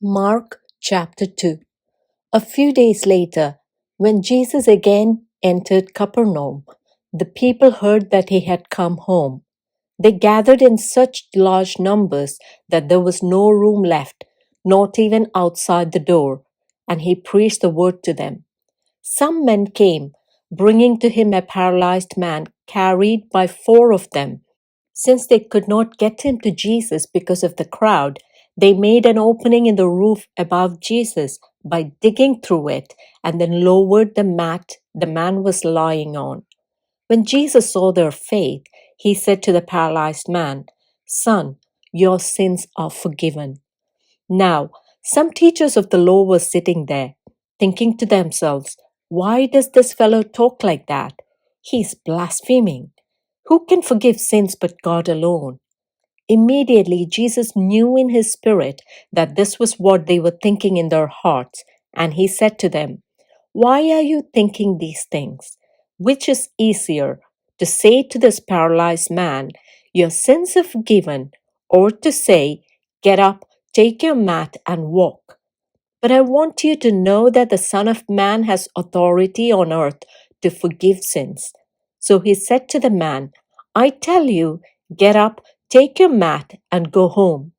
Mark chapter 2. A few days later, when Jesus again entered Capernaum, the people heard that he had come home. They gathered in such large numbers that there was no room left, not even outside the door, and he preached the word to them. Some men came, bringing to him a paralyzed man carried by four of them. Since they could not get him to Jesus because of the crowd, they made an opening in the roof above Jesus by digging through it and then lowered the mat the man was lying on. When Jesus saw their faith, he said to the paralyzed man, "Son, your sins are forgiven." Now, some teachers of the law were sitting there, thinking to themselves, "Why does this fellow talk like that? He's blaspheming. Who can forgive sins but God alone?" Immediately, Jesus knew in his spirit that this was what they were thinking in their hearts, and he said to them, "Why are you thinking these things? Which is easier, to say to this paralyzed man, 'Your sins are forgiven,' or to say, 'Get up, take your mat, and walk'? But I want you to know that the Son of Man has authority on earth to forgive sins." So he said to the man, "I tell you, get up, take your mat, and go home."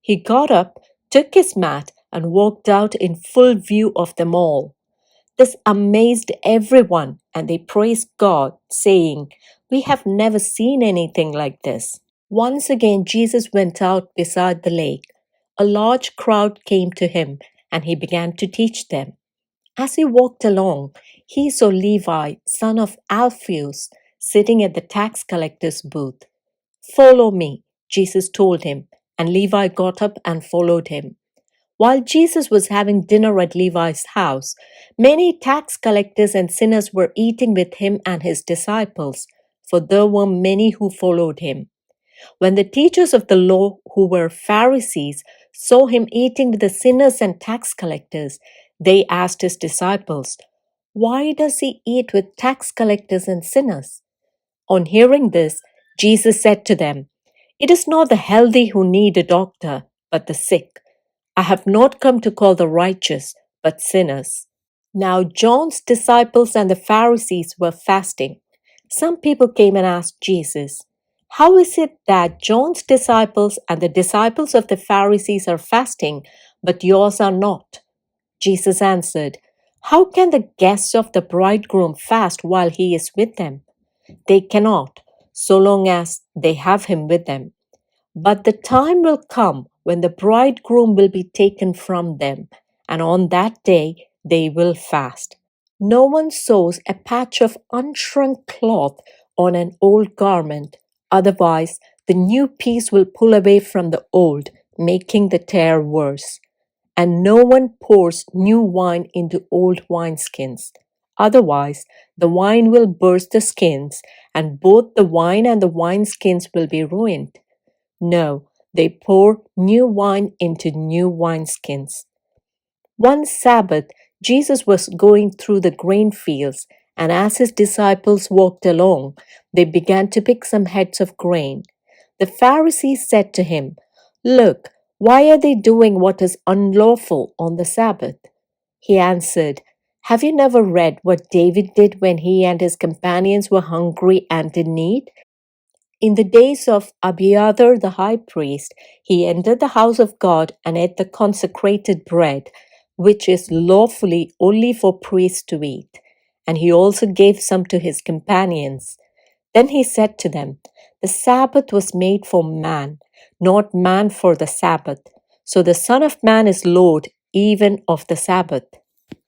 He got up, took his mat, and walked out in full view of them all. This amazed everyone, and they praised God, saying, "We have never seen anything like this." Once again, Jesus went out beside the lake. A large crowd came to him, and he began to teach them. As he walked along, he saw Levi, son of Alphaeus, sitting at the tax collector's booth. "Follow me," Jesus told him, and Levi got up and followed him. While Jesus was having dinner at Levi's house, many tax collectors and sinners were eating with him and his disciples, for there were many who followed him. When the teachers of the law, who were Pharisees, saw him eating with the sinners and tax collectors, they asked his disciples, "Why does he eat with tax collectors and sinners?" On hearing this, Jesus said to them, "It is not the healthy who need a doctor, but the sick. I have not come to call the righteous, but sinners." Now John's disciples and the Pharisees were fasting. Some people came and asked Jesus, "How is it that John's disciples and the disciples of the Pharisees are fasting, but yours are not?" Jesus answered, "How can the guests of the bridegroom fast while he is with them? They cannot, so long as they have him with them. But the time will come when the bridegroom will be taken from them, and on that day they will fast. No one sews a patch of unshrunk cloth on an old garment, otherwise the new piece will pull away from the old, making the tear worse. And no one pours new wine into old wineskins. Otherwise, the wine will burst the skins, and both the wine and the wineskins will be ruined. No, they pour new wine into new wineskins." One Sabbath, Jesus was going through the grain fields, and as his disciples walked along, they began to pick some heads of grain. The Pharisees said to him, "Look, why are they doing what is unlawful on the Sabbath?" He answered, "Have you never read what David did when he and his companions were hungry and in need? In the days of Abiathar the high priest, he entered the house of God and ate the consecrated bread, which is lawfully only for priests to eat. And he also gave some to his companions. Then he said to them, 'The Sabbath was made for man, not man for the Sabbath. So the Son of Man is Lord even of the Sabbath.'"